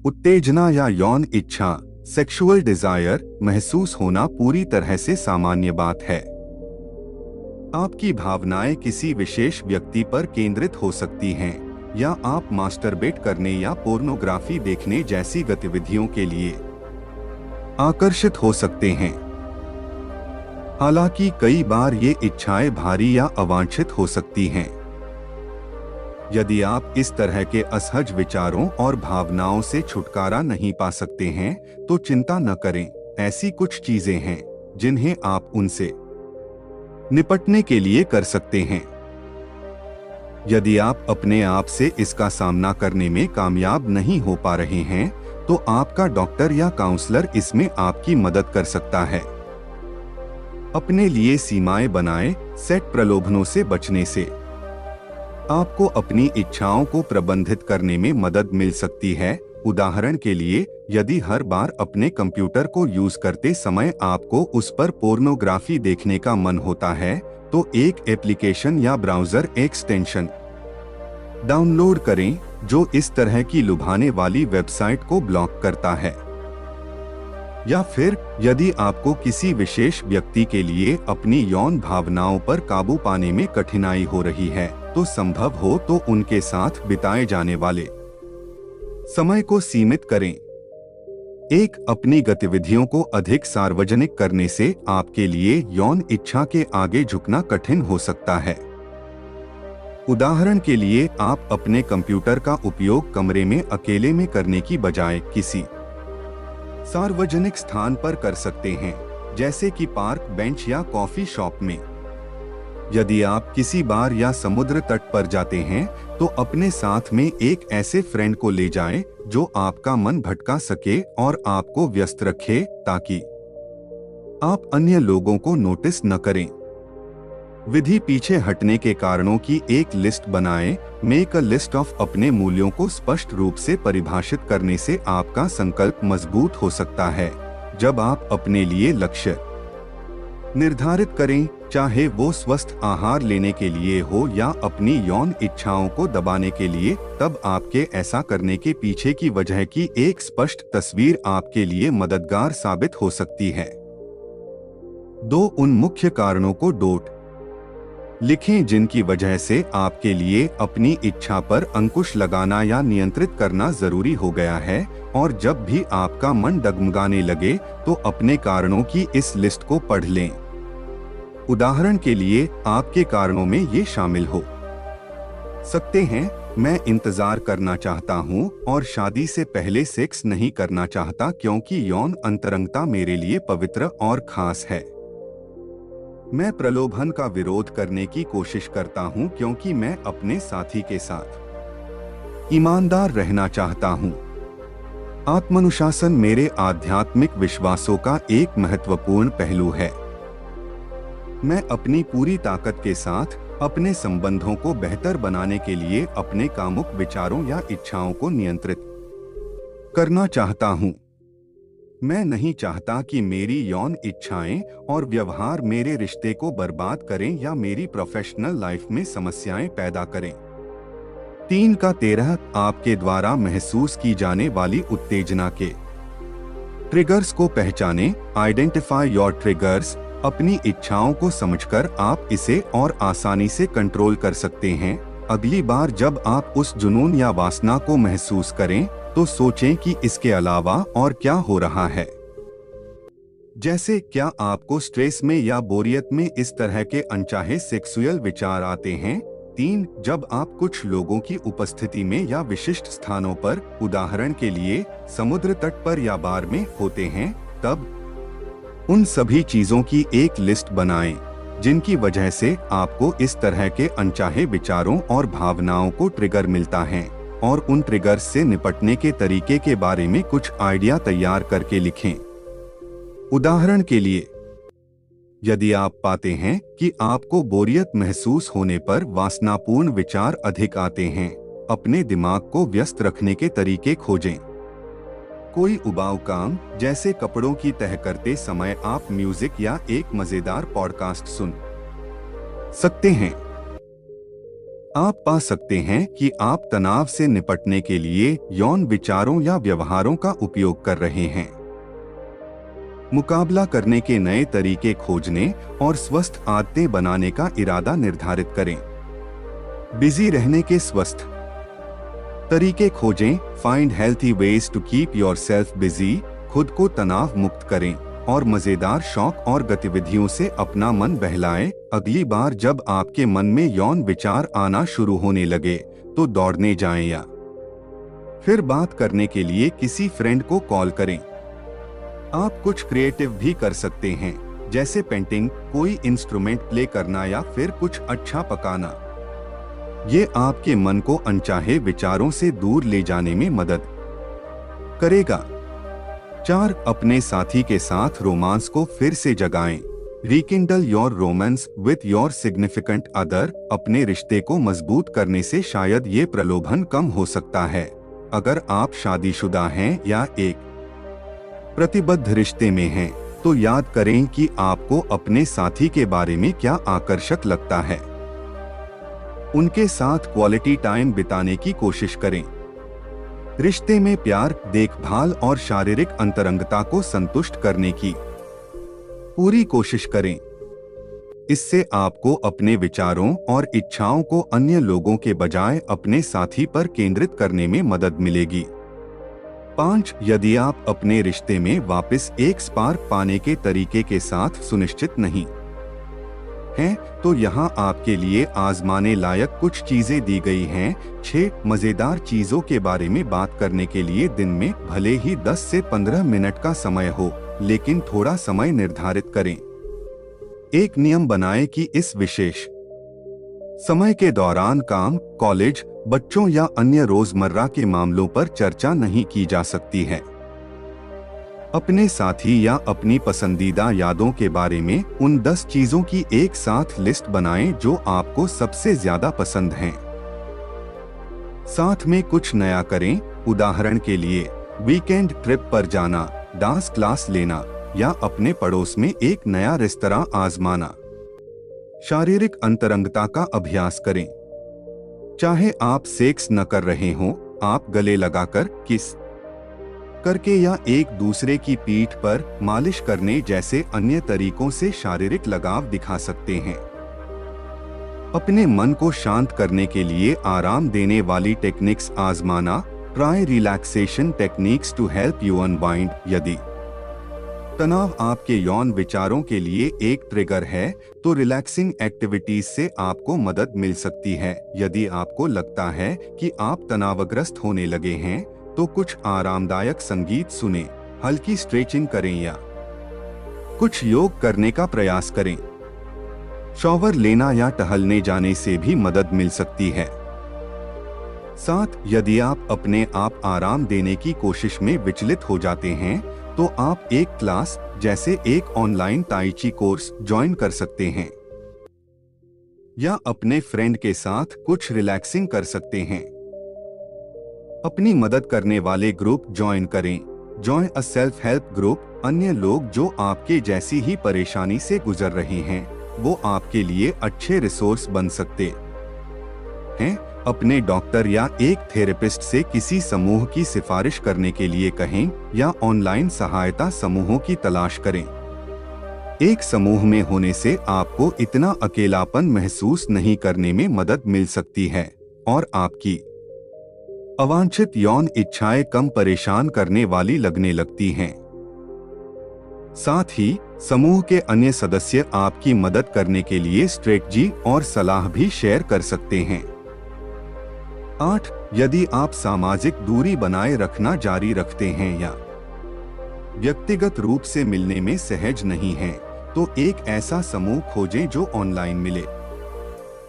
उत्तेजना या यौन इच्छा, सेक्सुअल डिजायर महसूस होना पूरी तरह से सामान्य बात है। आपकी भावनाएं किसी विशेष व्यक्ति पर केंद्रित हो सकती हैं, या आप मास्टरबेट करने या पोर्नोग्राफी देखने जैसी गतिविधियों के लिए आकर्षित हो सकते हैं। हालांकि कई बार ये इच्छाएं भारी या अवांछित हो सकती हैं। यदि आप इस तरह के असहज विचारों और भावनाओं से छुटकारा नहीं पा सकते हैं, तो चिंता न करें। ऐसी कुछ चीजें हैं जिन्हें आप उनसे निपटने के लिए कर सकते हैं। यदि आप अपने आप से इसका सामना करने में कामयाब नहीं हो पा रहे हैं, तो आपका डॉक्टर या काउंसलर इसमें आपकी मदद कर सकता है। अपने लिए सीमाएं बनाएं। सेट प्रलोभनों से बचने से आपको अपनी इच्छाओं को प्रबंधित करने में मदद मिल सकती है। उदाहरण के लिए, यदि हर बार अपने कंप्यूटर को यूज करते समय आपको उस पर पोर्नोग्राफी देखने का मन होता है, तो एक एप्लीकेशन या ब्राउजर एक्सटेंशन डाउनलोड करें जो इस तरह की लुभाने वाली वेबसाइट को ब्लॉक करता है। या फिर यदि आपको किसी विशेष व्यक्ति के लिए अपनी यौन भावनाओं पर काबू पाने में कठिनाई हो रही है, तो संभव हो तो उनके साथ बिताए जाने वाले समय को सीमित करें। अपनी गतिविधियों को अधिक सार्वजनिक करने से आपके लिए यौन इच्छा के आगे झुकना कठिन हो सकता है। उदाहरण के लिए, आप अपने कंप्यूटर का उपयोग कमरे में अकेले में करने की बजाय किसी सार्वजनिक स्थान पर कर सकते हैं, जैसे कि पार्क बेंच या कॉफी शॉप में। यदि आप किसी बार या समुद्र तट पर जाते हैं, तो अपने साथ में एक ऐसे फ्रेंड को ले जाएं जो आपका मन भटका सके और आपको व्यस्त रखे, ताकि आप अन्य लोगों को नोटिस न करें। विधि पीछे हटने के कारणों की एक लिस्ट बनाएं। Make a list of. अपने मूल्यों को स्पष्ट रूप से परिभाषित करने से आपका संकल्प मजबूत हो सकता है। जब आप अपने लिए लक्ष्य निर्धारित करें, चाहे वो स्वस्थ आहार लेने के लिए हो या अपनी यौन इच्छाओं को दबाने के लिए, तब आपके ऐसा करने के पीछे की वजह की एक स्पष्ट तस्वीर आपके लिए मददगार साबित हो सकती है। उन मुख्य कारणों को लिखें जिनकी वजह से आपके लिए अपनी इच्छा पर अंकुश लगाना या नियंत्रित करना जरूरी हो गया है, और जब भी आपका मन डगमगाने लगे, तो अपने कारणों की इस लिस्ट को पढ़ लें। उदाहरण के लिए, आपके कारणों में ये शामिल हो सकते हैं: मैं इंतजार करना चाहता हूँ और शादी से पहले सेक्स नहीं करना चाहता क्योंकि यौन अंतरंगता मेरे लिए पवित्र और खास है। मैं प्रलोभन का विरोध करने की कोशिश करता हूं क्योंकि मैं अपने साथी के साथ ईमानदार रहना चाहता हूं। आत्मानुशासन मेरे आध्यात्मिक विश्वासों का एक महत्वपूर्ण पहलू है। मैं अपनी पूरी ताकत के साथ अपने संबंधों को बेहतर बनाने के लिए अपने कामुक विचारों या इच्छाओं को नियंत्रित करना चाहता हूं। मैं नहीं चाहता कि मेरी यौन इच्छाएं और व्यवहार मेरे रिश्ते को बर्बाद करें या मेरी प्रोफेशनल लाइफ में समस्याएं पैदा करें। 3 आपके द्वारा महसूस की जाने वाली उत्तेजना के ट्रिगर्स को पहचानें। Identify your triggers. अपनी इच्छाओं को समझकर आप इसे और आसानी से कंट्रोल कर सकते हैं। अगली बार जब आप उस जुनून या वासना को महसूस करें, तो सोचें कि इसके अलावा और क्या हो रहा है। जैसे, क्या आपको स्ट्रेस में या बोरियत में इस तरह के अनचाहे सेक्सुअल विचार आते हैं? 3 जब आप कुछ लोगों की उपस्थिति में या विशिष्ट स्थानों पर, उदाहरण के लिए समुद्र तट पर या बार में होते हैं, तब उन सभी चीजों की एक लिस्ट बनाएं जिनकी वजह से आपको इस तरह के अनचाहे विचारों और भावनाओं को ट्रिगर मिलता है, और उन ट्रिगर्स से निपटने के तरीके के बारे में कुछ आइडिया तैयार करके लिखें। उदाहरण के लिए, यदि आप पाते हैं कि आपको बोरियत महसूस होने पर वासनापूर्ण विचार अधिक आते हैं, अपने दिमाग को व्यस्त रखने के तरीके खोजें। कोई उबाऊ काम, जैसे कपड़ों की तह करते समय आप म्यूजिक या एक मजेदार पॉडकास्ट सुन सकते हैं। आप पा सकते हैं कि आप तनाव से निपटने के लिए यौन विचारों या व्यवहारों का उपयोग कर रहे हैं। मुकाबला करने के नए तरीके खोजने और स्वस्थ आदतें बनाने का इरादा निर्धारित करें। बिजी रहने के स्वस्थ तरीके खोजें। Find healthy ways to keep yourself busy. खुद को तनाव मुक्त करें और मजेदार शौक और गतिविधियों से अपना मन बहलाएं। अगली बार जब आपके मन में यौन विचार आना शुरू होने लगे तो दौड़ने जाएं या फिर बात करने के लिए किसी फ्रेंड को कॉल करें। आप कुछ क्रिएटिव भी कर सकते हैं, जैसे पेंटिंग, कोई इंस्ट्रूमेंट प्ले करना या फिर कुछ अच्छा पकाना। ये आपके मन को अनचाहे विचारों से दूर ले जाने में मदद करेगा। 4. अपने साथी के साथ रोमांस को फिर से जगाएं। Rekindle your romance with your significant other. अपने रिश्ते को मजबूत करने से शायद ये प्रलोभन कम हो सकता है। अगर आप शादीशुदा हैं या एक प्रतिबद्ध रिश्ते में हैं, तो याद करें कि आपको अपने साथी के बारे में क्या आकर्षक लगता है। उनके साथ क्वालिटी टाइम बिताने की कोशिश करें। रिश्ते में प्यार, देखभाल और शारीरिक अंतरंगता को संतुष्ट करने की पूरी कोशिश करें। इससे आपको अपने विचारों और इच्छाओं को अन्य लोगों के बजाय अपने साथी पर केंद्रित करने में मदद मिलेगी। 5. यदि आप अपने रिश्ते में वापस एक स्पार्क पाने के तरीके के साथ सुनिश्चित नहीं हैं, तो यहाँ आपके लिए आजमाने लायक कुछ चीजें दी गई हैं। 6 मजेदार चीजों के बारे में बात करने के लिए दिन में भले ही 10 से 15 मिनट का समय हो, लेकिन थोड़ा समय निर्धारित करें। एक नियम बनाएं कि इस विशेष समय के दौरान काम, कॉलेज, बच्चों या अन्य रोजमर्रा के मामलों पर चर्चा नहीं की जा सकती है। अपने साथी या अपनी पसंदीदा यादों के बारे में उन 10 चीजों की एक साथ लिस्ट बनाएं जो आपको सबसे ज्यादा पसंद हैं। साथ में कुछ नया करें, उदाहरण के लिए वीकेंड ट्रिप पर जाना, डांस क्लास लेना या अपने पड़ोस में एक नया रेस्तरां आजमाना। शारीरिक अंतरंगता का अभ्यास करें। चाहे आप सेक्स न कर रहे हों, आप गले लगाकर, किस करके या एक दूसरे की पीठ पर मालिश करने जैसे अन्य तरीकों से शारीरिक लगाव दिखा सकते हैं। अपने मन को शांत करने के लिए आराम देने वाली टेक्निक्स आजमाना। Try relaxation techniques to help you unwind. यदि तनाव आपके यौन विचारों के लिए एक ट्रिगर है, तो रिलैक्सिंग एक्टिविटीज से आपको मदद मिल सकती है। यदि आपको लगता है कि आप तनावग्रस्त होने लगे हैं, तो कुछ आरामदायक संगीत सुनें, हल्की स्ट्रेचिंग करें या कुछ योग करने का प्रयास करें। शॉवर लेना या टहलने जाने से भी मदद मिल सकती है। 7. यदि आप अपने आप आराम देने की कोशिश में विचलित हो जाते हैं, तो आप एक क्लास, जैसे एक ऑनलाइन ताई ची कोर्स ज्वाइन कर सकते हैं या अपने फ्रेंड के साथ कुछ रिलैक्सिंग कर सकते हैं। अपनी मदद करने वाले ग्रुप ज्वाइन करें। Join a self help group. अन्य लोग जो आपके जैसी ही परेशानी से गुजर रहे हैं, वो आपके लिए अच्छे रिसोर्स बन सकते हैं। अपने डॉक्टर या एक थेरेपिस्ट से किसी समूह की सिफारिश करने के लिए कहें या ऑनलाइन सहायता समूहों की तलाश करें। एक समूह में होने से आपको इतना अकेलापन महसूस नहीं करने में मदद मिल सकती है और आपकी अवांछित यौन इच्छाएं कम परेशान करने वाली लगने लगती हैं। साथ ही समूह के अन्य सदस्य आपकी मदद करने के लिए स्ट्रेटजी और सलाह भी शेयर कर सकते हैं। 8. यदि आप सामाजिक दूरी बनाए रखना जारी रखते हैं या व्यक्तिगत रूप से मिलने में सहज नहीं हैं, तो एक ऐसा समूह खोजें जो ऑनलाइन मिले।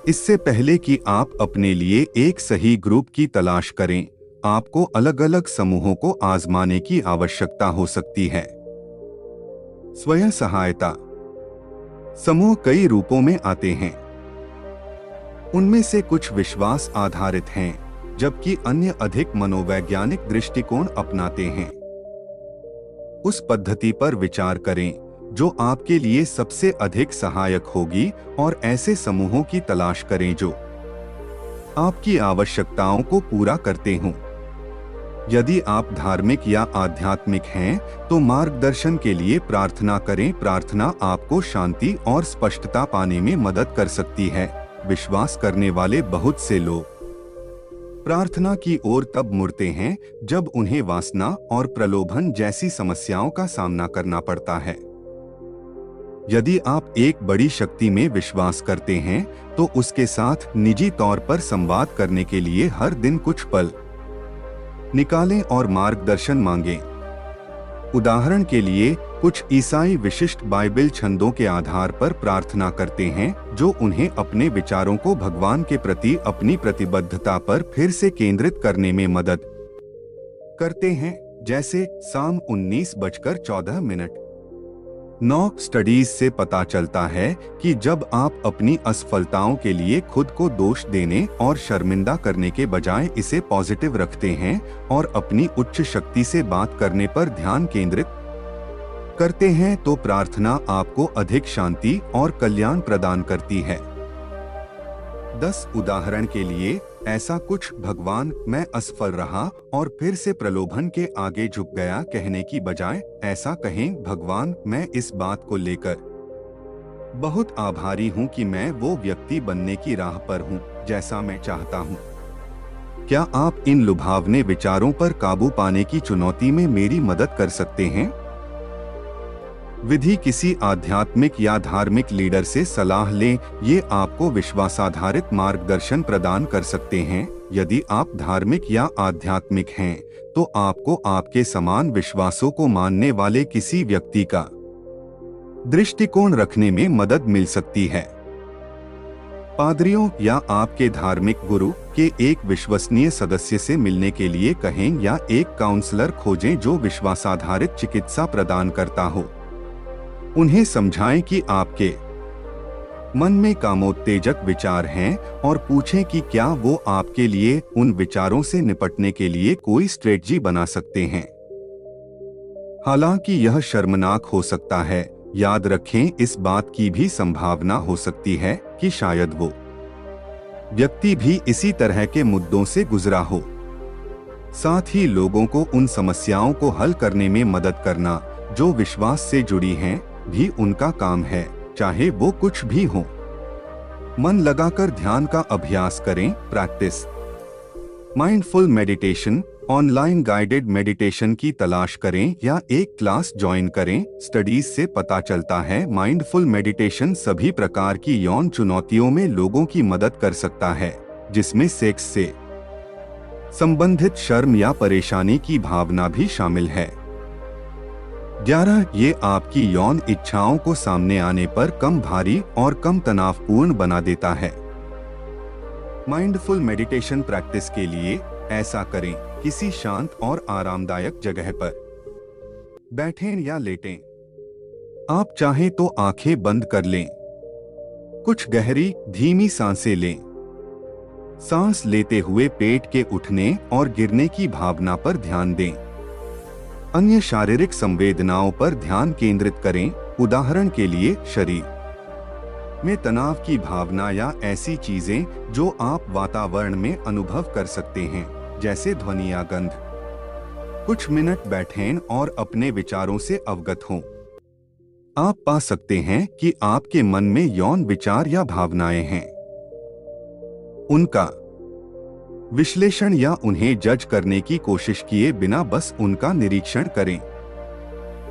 इससे पहले कि आप अपने लिए एक सही ग्रुप की तलाश करें, आपको अलग अलग समूहों को आजमाने की आवश्यकता हो सकती है। स्वयं सहायता समूह कई रूपों में आते हैं। उनमें से कुछ विश्वास आधारित हैं, जबकि अन्य अधिक मनोवैज्ञानिक दृष्टिकोण अपनाते हैं। उस पद्धति पर विचार करें जो आपके लिए सबसे अधिक सहायक होगी और ऐसे समूहों की तलाश करें जो आपकी आवश्यकताओं को पूरा करते हों। यदि आप धार्मिक या आध्यात्मिक हैं, तो मार्गदर्शन के लिए प्रार्थना करें। प्रार्थना आपको शांति और स्पष्टता पाने में मदद कर सकती है। विश्वास करने वाले बहुत से लोग प्रार्थना की ओर तब मुड़ते हैं जब उन्हें वासना और प्रलोभन जैसी समस्याओं का सामना करना पड़ता है। यदि आप एक बड़ी शक्ति में विश्वास करते हैं, तो उसके साथ निजी तौर पर संवाद करने के लिए हर दिन कुछ पल निकालें और मार्गदर्शन मांगें। उदाहरण के लिए, कुछ ईसाई विशिष्ट बाइबल छंदों के आधार पर प्रार्थना करते हैं, जो उन्हें अपने विचारों को भगवान के प्रति अपनी प्रतिबद्धता पर फिर से केंद्रित करने में मदद करते हैं, जैसे साम 19:14। 9 स्टडीज से पता चलता है कि जब आप अपनी असफलताओं के लिए खुद को दोष देने और शर्मिंदा करने के बजाय इसे पॉजिटिव रखते हैं और अपनी उच्च शक्ति से बात करने पर ध्यान केंद्रित करते हैं, तो प्रार्थना आपको अधिक शांति और कल्याण प्रदान करती है। 10 उदाहरण के लिए, ऐसा कुछ, भगवान मैं असफल रहा और फिर से प्रलोभन के आगे झुक गया कहने की बजाय ऐसा कहें, भगवान मैं इस बात को लेकर बहुत आभारी हूं कि मैं वो व्यक्ति बनने की राह पर हूं जैसा मैं चाहता हूं। क्या आप इन लुभावने विचारों पर काबू पाने की चुनौती में मेरी मदद कर सकते हैं? विधि किसी आध्यात्मिक या धार्मिक लीडर से सलाह लें। ये आपको विश्वासाधारित मार्गदर्शन प्रदान कर सकते हैं। यदि आप धार्मिक या आध्यात्मिक हैं, तो आपको आपके समान विश्वासों को मानने वाले किसी व्यक्ति का दृष्टिकोण रखने में मदद मिल सकती है। पादरियों या आपके धार्मिक गुरु के एक विश्वसनीय सदस्य से मिलने के लिए कहें या एक काउंसलर खोजें जो विश्वासाधारित चिकित्सा प्रदान करता हो। उन्हें समझाएं कि आपके मन में कामोत्तेजक विचार हैं और पूछें कि क्या वो आपके लिए उन विचारों से निपटने के लिए कोई स्ट्रेटजी बना सकते हैं। हालांकि यह शर्मनाक हो सकता है, याद रखें इस बात की भी संभावना हो सकती है कि शायद वो व्यक्ति भी इसी तरह के मुद्दों से गुजरा हो। साथ ही लोगों को उन समस्याओं को हल करने में मदद करना जो विश्वास से जुड़ी हैं, भी उनका काम है, चाहे वो कुछ भी हो। मन लगाकर ध्यान का अभ्यास करें। Practice mindful meditation. Online guided meditation की तलाश करें या एक क्लास ज्वाइन करें। स्टडीज से पता चलता है माइंडफुल मेडिटेशन सभी प्रकार की यौन चुनौतियों में लोगों की मदद कर सकता है, जिसमें सेक्स से संबंधित शर्म या परेशानी की भावना भी शामिल है। 11 ये आपकी यौन इच्छाओं को सामने आने पर कम भारी और कम तनावपूर्ण बना देता है। माइंडफुल मेडिटेशन प्रैक्टिस के लिए ऐसा करें, किसी शांत और आरामदायक जगह पर बैठें या लेटें। आप चाहें तो आंखें बंद कर लें। कुछ गहरी धीमी सांसें लें। सांस लेते हुए पेट के उठने और गिरने की भावना पर ध्यान दें। अन्य शारीरिक संवेदनाओं पर ध्यान केंद्रित करें, उदाहरण के लिए शरीर में तनाव की भावना या ऐसी चीजें जो आप वातावरण में अनुभव कर सकते हैं, जैसे ध्वनि या गंध। कुछ मिनट बैठें और अपने विचारों से अवगत हों। आप पा सकते हैं कि आपके मन में यौन विचार या भावनाएं हैं। उनका विश्लेषण या उन्हें जज करने की कोशिश किए बिना बस उनका निरीक्षण करें।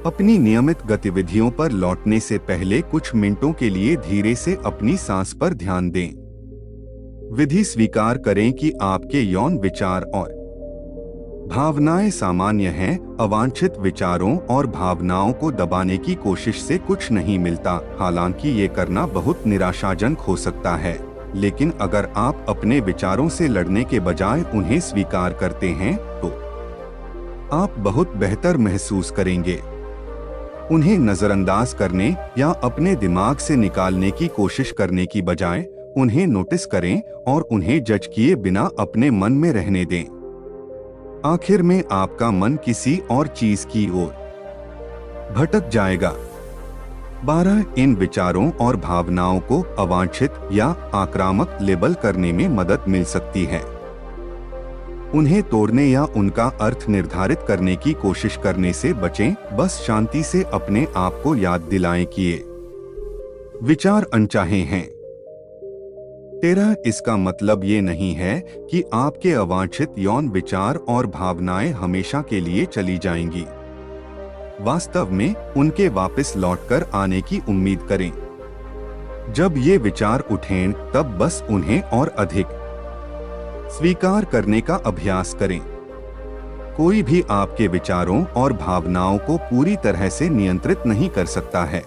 अपनी नियमित गतिविधियों पर लौटने से पहले कुछ मिनटों के लिए धीरे से अपनी सांस पर ध्यान दें। विधि स्वीकार करें कि आपके यौन विचार और भावनाएं सामान्य हैं। अवांछित विचारों और भावनाओं को दबाने की कोशिश से कुछ नहीं मिलता। हालांकि ये करना बहुत निराशाजनक हो सकता है, लेकिन अगर आप अपने विचारों से लड़ने के बजाय उन्हें स्वीकार करते हैं, तो आप बहुत बेहतर महसूस करेंगे। उन्हें नजरअंदाज करने या अपने दिमाग से निकालने की कोशिश करने की बजाय उन्हें नोटिस करें और उन्हें जज किए बिना अपने मन में रहने दें। आखिर में आपका मन किसी और चीज की ओर भटक जाएगा। 12 इन विचारों और भावनाओं को अवांछित या आक्रामक लेबल करने में मदद मिल सकती है। उन्हें तोड़ने या उनका अर्थ निर्धारित करने की कोशिश करने से बचें, बस शांति से अपने आप को याद दिलाएं कि ये विचार अनचाहे हैं। 13 इसका मतलब ये नहीं है कि आपके अवांछित यौन विचार और भावनाएं हमेशा के लिए चली जाएंगी। वास्तव में उनके वापस लौटकर आने की उम्मीद करें। जब ये विचार उठें तब बस उन्हें और अधिक स्वीकार करने का अभ्यास करें। कोई भी आपके विचारों और भावनाओं को पूरी तरह से नियंत्रित नहीं कर सकता है।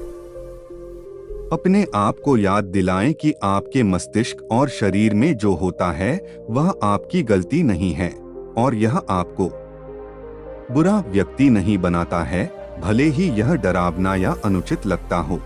अपने आप को याद दिलाएं कि आपके मस्तिष्क और शरीर में जो होता है वह आपकी गलती नहीं है और यह आपको बुरा व्यक्ति नहीं बनाता है, भले ही यह डरावना या अनुचित लगता हो।